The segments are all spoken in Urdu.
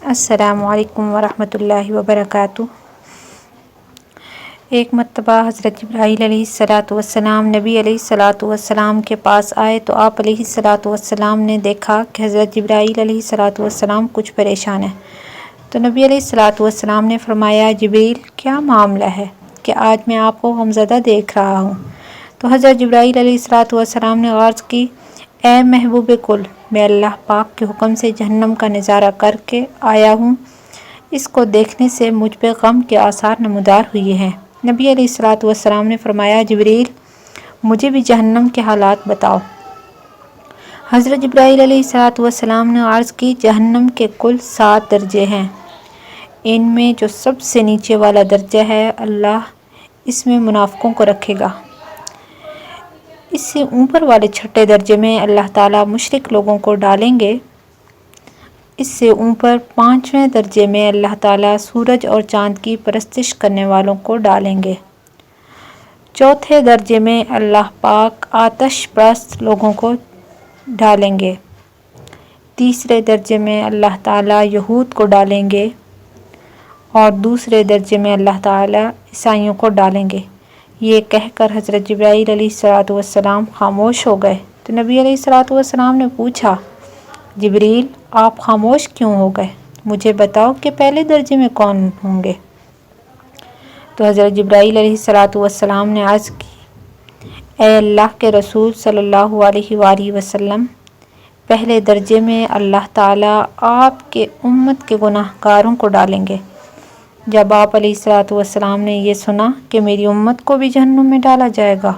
السلام علیکم ورحمۃ اللہ وبرکاتہ۔ ایک مرتبہ حضرت جبرائیل علیہ الصلاۃ والسلام نبی علیہ الصلاۃ والسلام کے پاس آئے تو آپ علیہ الصلاۃ والسلام نے دیکھا کہ حضرت جبرائیل علیہ الصلاۃ والسلام کچھ پریشان ہیں، تو نبی علیہ الصلاۃ والسلام نے فرمایا، جبریل کیا معاملہ ہے کہ آج میں آپ کو غمزدہ دیکھ رہا ہوں؟ تو حضرت جبرائیل علیہ الصلاۃ والسلام نے عرض کی، اے محبوب کل، میں اللہ پاک کے حکم سے جہنم کا نظارہ کر کے آیا ہوں، اس کو دیکھنے سے مجھ پہ غم کے آثار نمودار ہوئے ہیں۔ نبی علیہ الصلاۃ والسلام نے فرمایا، جبریل مجھے بھی جہنم کے حالات بتاؤ۔ حضرت جبرائیل علیہ الصلاۃ والسلام نے عرض کی، جہنم کے کل 7 درجے ہیں، ان میں جو سب سے نیچے والا درجہ ہے، اللہ اس میں منافقوں کو رکھے گا۔ اس سے اوپر والے چھٹے درجے میں اللہ تعالیٰ مشرک لوگوں کو ڈالیں گے۔ اس سے اوپر 5ویں درجے میں اللہ تعالیٰ سورج اور چاند کی پرستش کرنے والوں کو ڈالیں گے۔ چوتھے درجے میں اللہ پاک آتش پرست لوگوں کو ڈالیں گے۔ تیسرے درجے میں اللہ تعالیٰ یہود کو ڈالیں گے، اور دوسرے درجے میں اللہ تعالیٰ عیسائیوں کو ڈالیں گے۔ یہ کہہ کر حضرت جبرائیل علیہ الصلاۃ والسلام خاموش ہو گئے تو نبی علیہ الصلاۃ والسلام نے پوچھا، جبریل آپ خاموش کیوں ہو گئے؟ مجھے بتاؤ کہ پہلے درجے میں کون ہوں گے؟ تو حضرت جبرائیل علیہ الصلاۃ والسلام نے عرض کی، اے اللہ کے رسول صلی اللہ علیہ وآلہ وسلم، پہلے درجے میں اللہ تعالیٰ آپ کے امت کے گناہ گاروں کو ڈالیں گے۔ جب آپ علیہ الصلاۃ والسلام نے یہ سنا کہ میری امت کو بھی جہنم میں ڈالا جائے گا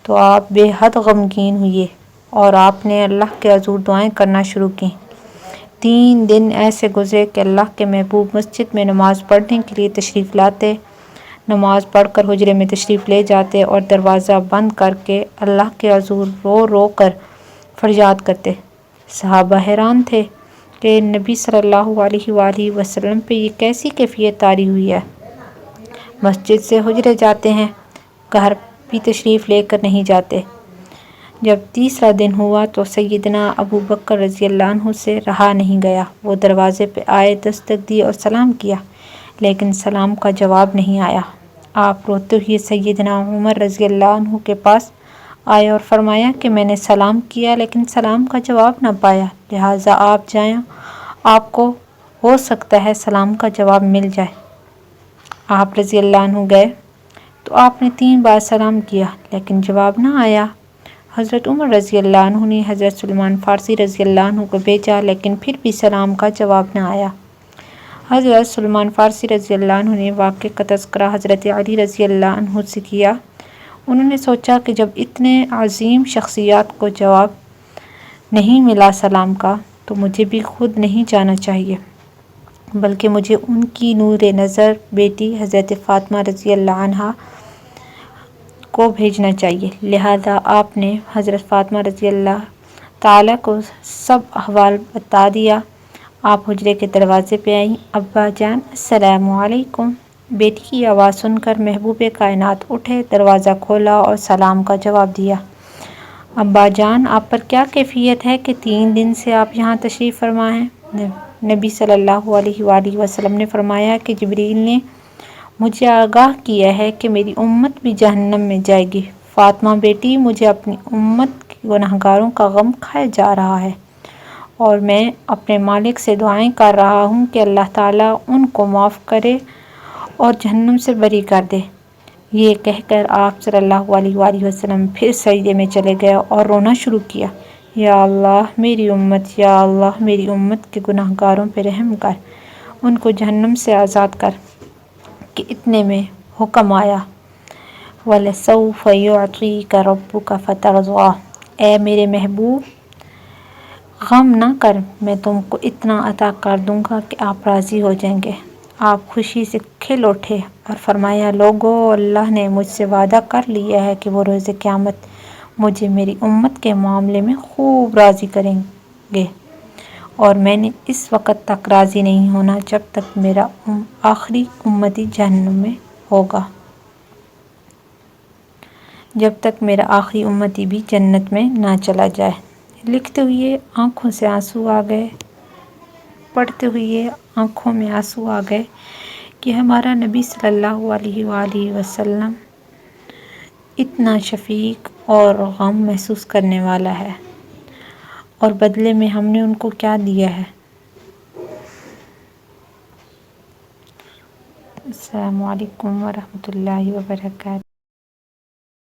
تو آپ بے حد غمگین ہوئے اور آپ نے اللہ کے حضور دعائیں کرنا شروع کیں۔ 3 دن ایسے گزرے کہ اللہ کے محبوب مسجد میں نماز پڑھنے کے لیے تشریف لاتے، نماز پڑھ کر حجرے میں تشریف لے جاتے اور دروازہ بند کر کے اللہ کے حضور رو رو کر فریاد کرتے۔ صحابہ حیران تھے کہ نبی صلی اللہ علیہ وآلہ وسلم پہ یہ کیسی کیفیت طاری ہوئی ہے، مسجد سے حجرے جاتے ہیں، گھر بھی تشریف لے کر نہیں جاتے۔ جب تیسرا دن ہوا تو سیدنا ابو بکر رضی اللہ عنہ سے رہا نہیں گیا، وہ دروازے پہ آئے، دستک دی اور سلام کیا، لیکن سلام کا جواب نہیں آیا۔ آپ روتے ہوئے سیدنا عمر رضی اللہ عنہ کے پاس آئے اور فرمایا کہ میں نے سلام کیا لیکن سلام کا جواب نہ پایا، لہٰذا آپ جائیں، آپ کو ہو سکتا ہے سلام کا جواب مل جائے۔ آپ رضی اللہ عنہ گئے تو آپ نے 3 بار سلام کیا لیکن جواب نہ آیا۔ حضرت عمر رضی اللہ عنہ نے حضرت سلمان فارسی رضی اللہ عنہ کو بھیجا لیکن پھر بھی سلام کا جواب نہ آیا۔ حضرت سلمان فارسی رضی اللہ عنہ نے واقعے کا تذکرہ حضرت علی رضی اللہ عنہ سے کیا۔ انہوں نے سوچا کہ جب اتنے عظیم شخصیات کو جواب نہیں ملا سلام کا تو مجھے بھی خود نہیں جانا چاہیے، بلکہ مجھے ان کی نور نظر بیٹی حضرت فاطمہ رضی اللہ عنہا کو بھیجنا چاہیے۔ لہذا آپ نے حضرت فاطمہ رضی اللہ تعالیٰ کو سب احوال بتا دیا۔ آپ حجرے کے دروازے پہ آئیں، ابا جان السلام علیکم۔ بیٹی کی آواز سن کر محبوب کائنات اٹھے، دروازہ کھولا اور سلام کا جواب دیا۔ ابا جان آپ پر کیا کیفیت ہے کہ 3 دن سے آپ یہاں تشریف فرما ہیں؟ نبی صلی اللہ علیہ وآلہ وسلم نے فرمایا کہ جبریل نے مجھے آگاہ کیا ہے کہ میری امت بھی جہنم میں جائے گی۔ فاطمہ بیٹی، مجھے اپنی امت کے گناہ گاروں کا غم کھائے جا رہا ہے اور میں اپنے مالک سے دعائیں کر رہا ہوں کہ اللہ تعالیٰ ان کو معاف کرے اور جہنم سے بری کر دے۔ یہ کہہ کر آپ صلی اللہ علیہ وآلہ وسلم پھر سجدے میں چلے گئے اور رونا شروع کیا، یا اللہ میری امت، یا اللہ میری امت کے گناہ گاروں پہ رحم کر، ان کو جہنم سے آزاد کر۔ کہ اتنے میں حکم آیا، وَلَسَوْفَ يُعْطِيكَ رَبُّكَ فَتَرْضَىٰ، اے میرے محبوب غم نہ کر، میں تم کو اتنا عطا کر دوں گا کہ آپ راضی ہو جائیں گے۔ آپ خوشی سے کھل اٹھے اور فرمایا، لوگو اللہ نے مجھ سے وعدہ کر لیا ہے کہ وہ روز قیامت مجھے میری امت کے معاملے میں خوب راضی کریں گے، اور میں نے اس وقت تک راضی نہیں ہونا جب تک میرا آخری امتی جہنم میں ہوگا، جب تک میرا آخری امتی بھی جنت میں نہ چلا جائے۔ لکھتے ہوئے آنکھوں سے آنسو آ گئے۔ پڑھتے ہوئے آنکھوں میں آنسو آ گئے کہ ہمارا نبی صلی اللہ علیہ وآلہ وسلم اتنا شفیق اور غم محسوس کرنے والا ہے، اور بدلے میں ہم نے ان کو کیا دیا ہے۔ السلام علیکم ورحمۃ اللہ وبرکاتہ۔